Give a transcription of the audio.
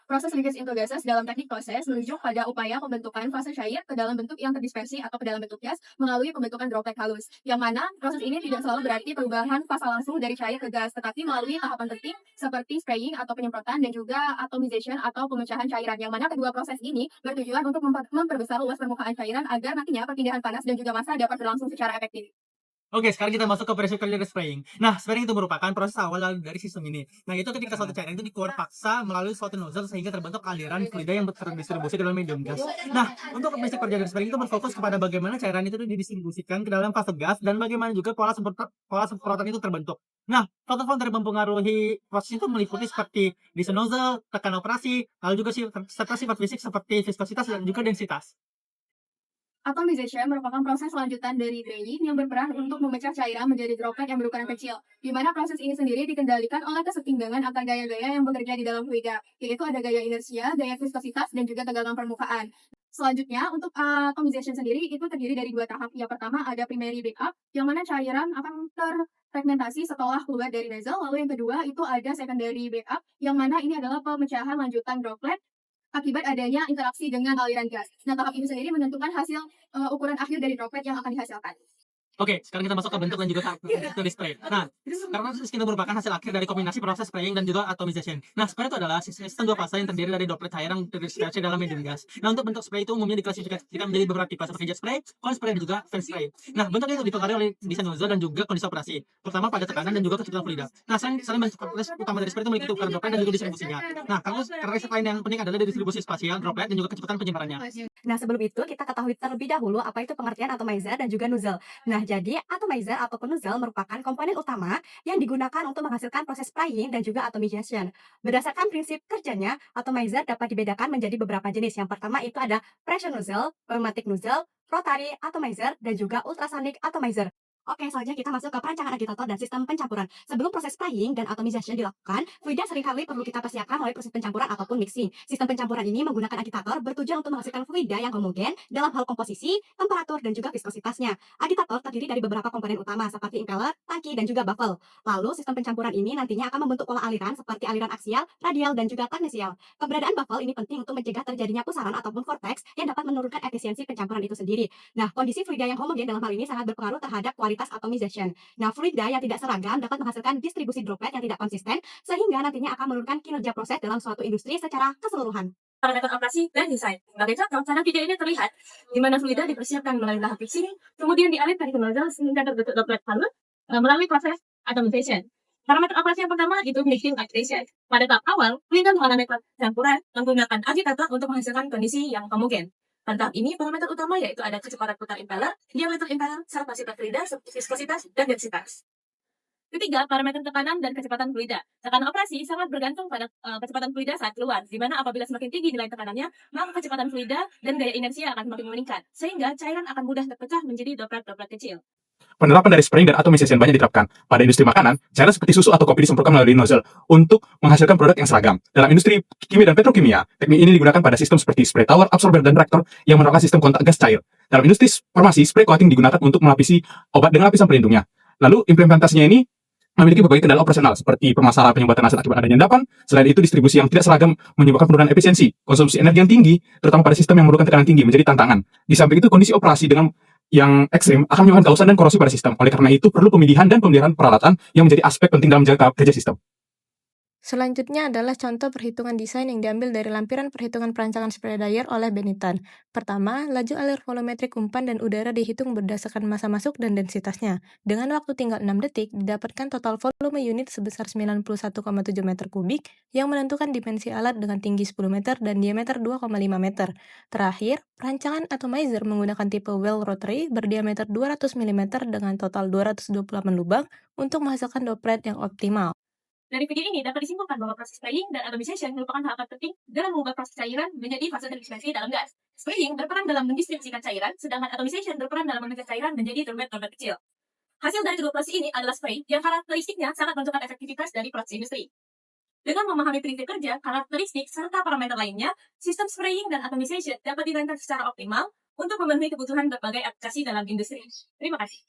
Proses leakage into gases dalam teknik proses menuju pada upaya pembentukan fase cair ke dalam bentuk yang terdispersi atau ke dalam bentuk gas melalui pembentukan droplet halus. Yang mana proses ini tidak selalu berarti perubahan fase langsung dari cair ke gas, tetapi melalui tahapan penting seperti spraying atau penyemprotan dan juga atomization atau pemecahan cairan. Yang mana kedua proses ini bertujuan untuk memperbesar luas permukaan cairan agar nantinya perpindahan panas dan juga massa dapat berlangsung secara efektif. Oke, sekarang kita masuk ke pressure clearance spraying. Nah, spraying itu merupakan proses awal dari sistem ini. Nah, itu ketika suatu cairan itu dikeluar paksa melalui suatu nozzle sehingga terbentuk aliran fluida yang terdistribusi ke dalam medium gas. Nah, untuk pressure clearance spraying itu berfokus kepada bagaimana cairan itu didistribusikan ke dalam fase gas dan bagaimana juga pola semprotan itu terbentuk. Nah, faktor-faktor yang mempengaruhi proses itu meliputi seperti disk nozzle, tekanan operasi, lalu juga serta sifat fisik seperti viskositas dan juga densitas. Atomization merupakan proses lanjutan dari drying yang berperan untuk memecah cairan menjadi droplet yang berukuran kecil, di mana proses ini sendiri dikendalikan oleh kesetimbangan antar gaya-gaya yang bekerja di dalam fluida, yaitu ada gaya inersia, gaya viskositas, dan juga tegangan permukaan. Selanjutnya, untuk atomization sendiri itu terdiri dari dua tahap. Yang pertama ada primary breakup, yang mana cairan akan terfragmentasi setelah keluar dari nozzle. Lalu yang kedua itu ada secondary breakup, yang mana ini adalah pemecahan lanjutan droplet akibat adanya interaksi dengan aliran gas. Nah, tahap ini sendiri menentukan hasil ukuran akhir dari droplet yang akan dihasilkan. Oke, sekarang kita masuk ke bentuk dan juga ke spray. Nah, karena itu merupakan hasil akhir dari kombinasi proses spraying dan juga atomization. Nah, spray itu adalah sistem dua fase yang terdiri dari droplet cair yang terdispersi dalam medium gas. Nah, untuk bentuk spray itu umumnya diklasifikasikan menjadi beberapa tipe seperti jet spray, cone spray, dan juga fan spray. Nah, bentuknya itu dipengaruhi oleh desain nozzle dan juga kondisi operasi, terutama pada tekanan dan juga kecepatan fluida. Nah, selain bentuk proses utama dari spray itu mengikuti ukuran droplet dan juga distribusinya. Nah, karakteristik lain yang penting adalah dari distribusi spasial droplet dan juga kecepatan penyebarannya. Nah, sebelum itu kita ketahui terlebih dahulu apa itu pengertian atomizer dan juga nozzle. Nah, jadi atomizer ataupun nozzle merupakan komponen utama yang digunakan untuk menghasilkan proses spraying dan juga atomization. Berdasarkan prinsip kerjanya, atomizer dapat dibedakan menjadi beberapa jenis. Yang pertama itu ada pressure nozzle, pneumatic nozzle, rotary atomizer, dan juga ultrasonic atomizer. Oke, selanjutnya kita masuk ke perancangan agitator dan sistem pencampuran. Sebelum proses spraying dan atomization dilakukan, fluida seringkali perlu kita persiapkan melalui proses pencampuran ataupun mixing. Sistem pencampuran ini menggunakan agitator bertujuan untuk menghasilkan fluida yang homogen dalam hal komposisi, temperatur, dan juga viskositasnya. Agitator terdiri dari beberapa komponen utama seperti impeller, tangki, dan juga baffle. Lalu, sistem pencampuran ini nantinya akan membentuk pola aliran seperti aliran aksial, radial, dan juga tanggensial. Keberadaan baffle ini penting untuk mencegah terjadinya pusaran ataupun vortex yang dapat menurunkan efisiensi pencampuran itu sendiri. Nah, kondisi fluida yang homogen dalam hal ini sangat berpengaruh terhadap kualitas atomization. Nah, fluida yang tidak seragam dapat menghasilkan distribusi droplet yang tidak konsisten, sehingga nantinya akan menurunkan kinerja proses dalam suatu industri secara keseluruhan. Parameter operasi dan desain. Sebagai contoh, pada video ini terlihat di mana fluida dipersiapkan melalui tahap mixing, kemudian dialirkan ke nozzle sehingga terbentuk droplet halus melalui proses atomization. Parameter operasi yang pertama itu mixing agitation. Pada tahap awal, fluida mengalami campuran menggunakan agitator untuk menghasilkan kondisi yang homogen. Pada tahap ini, parameter utama yaitu ada kecepatan putar impeller, diameter impeller, serta sifat fluida seperti viskositas dan densitas. Ketiga, parameter tekanan dan kecepatan fluida. Tekanan operasi sangat bergantung pada kecepatan fluida saat keluar, di mana apabila semakin tinggi nilai tekanannya, maka kecepatan fluida dan gaya inersia akan semakin meningkat, sehingga cairan akan mudah terpecah menjadi droplet-droplet kecil. Penerapan dari spraying dan atomization banyak diterapkan. Pada industri makanan, cairan seperti susu atau kopi disemprotkan melalui nozzle untuk menghasilkan produk yang seragam. Dalam industri kimia dan petrokimia, teknik ini digunakan pada sistem seperti spray tower, absorber, dan reaktor yang menerapkan sistem kontak gas cair. Dalam industri farmasi, spray coating digunakan untuk melapisi obat dengan lapisan pelindungnya. Lalu, implementasinya ini memiliki berbagai kendala operasional seperti permasalahan penyumbatan aset akibat adanya endapan. Selain itu, distribusi yang tidak seragam menyebabkan penurunan efisiensi, konsumsi energi yang tinggi, terutama pada sistem yang memerlukan tekanan tinggi menjadi tantangan. Di samping itu, kondisi operasi dengan yang ekstrim akan menyebabkan kausan dan korosi pada sistem. Oleh karena itu, perlu pemilihan dan pemeliharaan peralatan yang menjadi aspek penting dalam menjaga kerja sistem. Selanjutnya adalah contoh perhitungan desain yang diambil dari lampiran perhitungan perancangan spray dryer oleh Bennington. Pertama, laju alir volumetrik umpan dan udara dihitung berdasarkan massa masuk dan densitasnya. Dengan waktu tinggal 6 detik, didapatkan total volume unit sebesar 91,7 meter kubik yang menentukan dimensi alat dengan tinggi 10 meter dan diameter 2,5 meter. Terakhir, perancangan atomizer menggunakan tipe well rotary berdiameter 200 mm dengan total 228 lubang untuk menghasilkan droplet yang optimal. Dari video ini dapat disimpulkan bahwa proses spraying dan atomization merupakan tahapan penting dalam mengubah proses cairan menjadi fase terdispersi dalam gas. Spraying berperan dalam mendistribusikan cairan, sedangkan atomization berperan dalam memecah cairan menjadi droplet-droplet kecil. Hasil dari kedua proses ini adalah spray yang karakteristiknya sangat menentukan efektivitas dari proses industri. Dengan memahami prinsip kerja, karakteristik, serta parameter lainnya, sistem spraying dan atomization dapat dirancang secara optimal untuk memenuhi kebutuhan berbagai aplikasi dalam industri. Terima kasih.